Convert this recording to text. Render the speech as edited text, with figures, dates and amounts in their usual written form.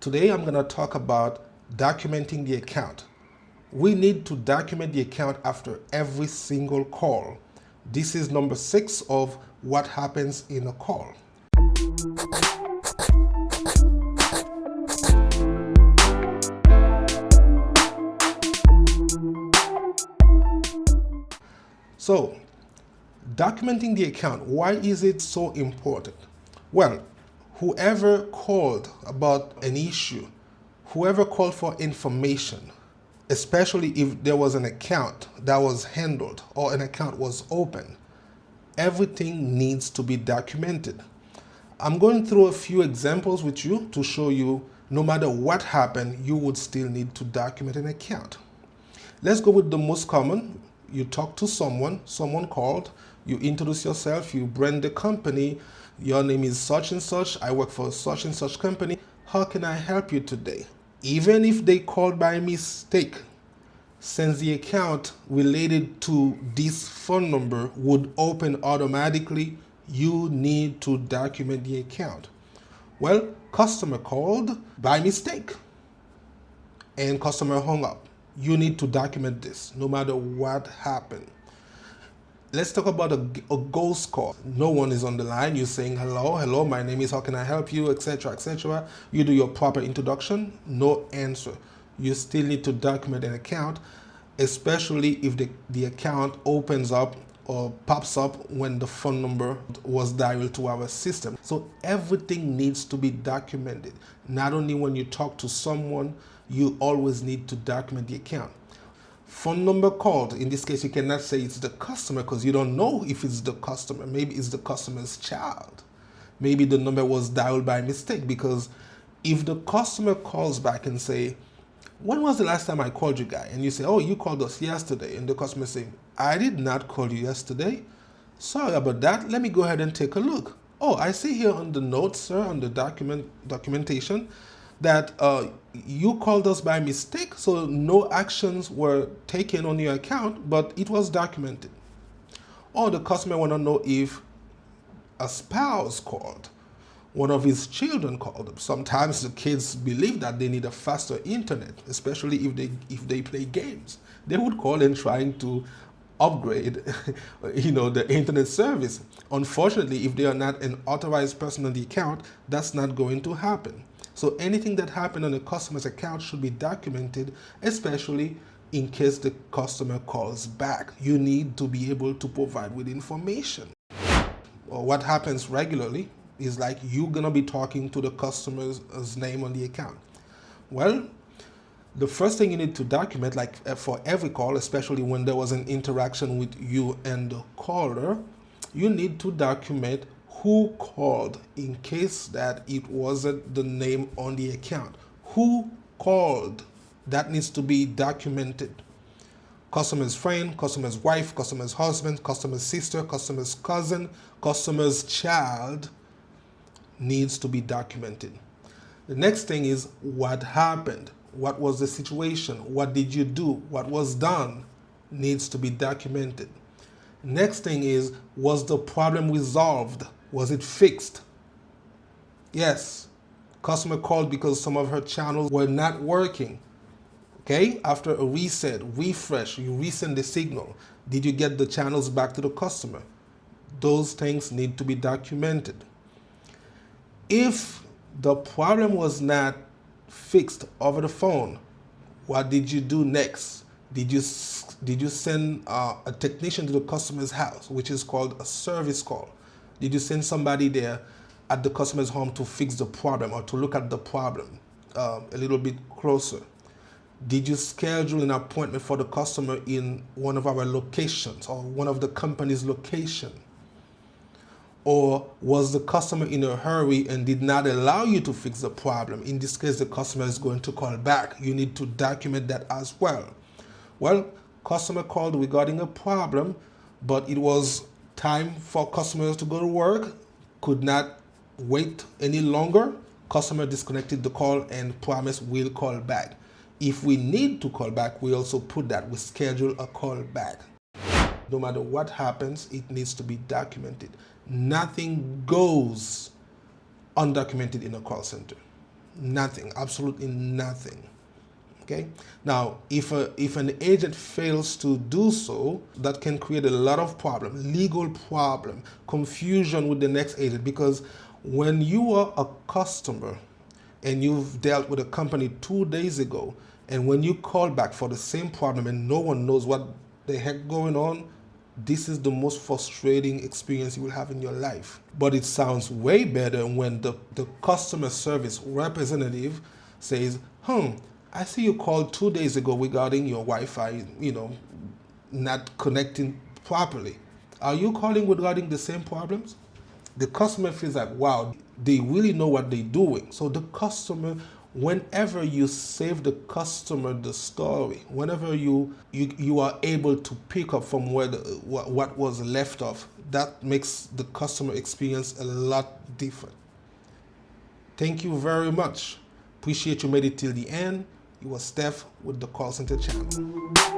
Today I'm going to talk about documenting the account. We need to document the account after every single call. This is number 6 of what happens in a call. So, documenting the account, why is it so important? Well, whoever called about an issue, whoever called for information, especially if there was an account that was handled or an account was open, everything needs to be documented. I'm going through a few examples with you to show you no matter what happened, you would still need to document an account. Let's go with the most common. You talk to someone called, you introduce yourself, you brand the company, your name is such and such, I work for such and such company, how can I help you today? Even if they called by mistake, since the account related to this phone number would open automatically, you need to document the account. Well, customer called by mistake and customer hung up. You need to document this no matter what happened. Let's talk about a ghost call. No one is on the line. You're saying, hello, my name is, how can I help you, etc., etc. You do your proper introduction, no answer. You still need to document an account, especially if the account opens up or pops up when the phone number was dialed to our system. So everything needs to be documented. Not only when you talk to someone, you always need to document the account. Phone number called, in this case, you cannot say it's the customer because you don't know if it's the customer. Maybe it's the customer's child. Maybe the number was dialed by mistake, because if the customer calls back and say, when was the last time I called you guy? And you say, oh, you called us yesterday. And the customer say, I did not call you yesterday. Sorry about that. Let me go ahead and take a look. Oh, I see here on the notes, sir, on the documentation, that you called us by mistake, so no actions were taken on your account, but it was documented. Or the customer want to know if a spouse called, one of his children called. Sometimes the kids believe that they need a faster internet, especially if they play games. They would call in trying to upgrade the internet service. Unfortunately, if they are not an authorized person on the account, that's not going to happen. So anything that happened on a customer's account should be documented, especially in case the customer calls back. You need to be able to provide with information. Or what happens regularly is like you're gonna be talking to the customer's name on the account. Well, the first thing you need to document, like for every call, especially when there was an interaction with you and the caller, you need to document who called in case that it wasn't the name on the account. Who called? That needs to be documented. Customer's friend, customer's wife, customer's husband, customer's sister, customer's cousin, customer's child needs to be documented. The next thing is what happened. What was the situation? What did you do? What was done? Needs to be documented. Next thing is, was the problem resolved? Was it fixed? Yes. Customer called because some of her channels were not working. Okay, after a reset, refresh, you resend the signal. Did you get the channels back to the customer? Those things need to be documented. If the problem was not fixed over the phone, what did you do next? Did you send a technician to the customer's house, which is called a service call? Did you send somebody there at the customer's home to fix the problem or to look at the problem a little bit closer? Did you schedule an appointment for the customer in one of our locations or one of the company's location? Or was the customer in a hurry and did not allow you to fix the problem? In this case, the customer is going to call back. You need to document that as well. Well, customer called regarding a problem, but it was time for customers to go to work, could not wait any longer. Customer disconnected the call and promised we'll call back. If we need to call back, we also put that, we schedule a call back. No matter what happens, it needs to be documented. Nothing goes undocumented in a call center. Nothing, absolutely nothing. Okay. Now, if an agent fails to do so, that can create a lot of problem, legal problem, confusion with the next agent. Because when you are a customer and you've dealt with a company 2 days ago, and when you call back for the same problem and no one knows what the heck going on, this is the most frustrating experience you will have in your life. But it sounds way better when the customer service representative says, I see you called 2 days ago regarding your Wi-Fi, not connecting properly. Are you calling regarding the same problems? The customer feels like, wow, they really know what they're doing. So the customer, whenever you save the customer the story, whenever you are able to pick up from where what was left off, that makes the customer experience a lot different. Thank you very much. Appreciate you made it till the end. You were Steph with the Call Center channel.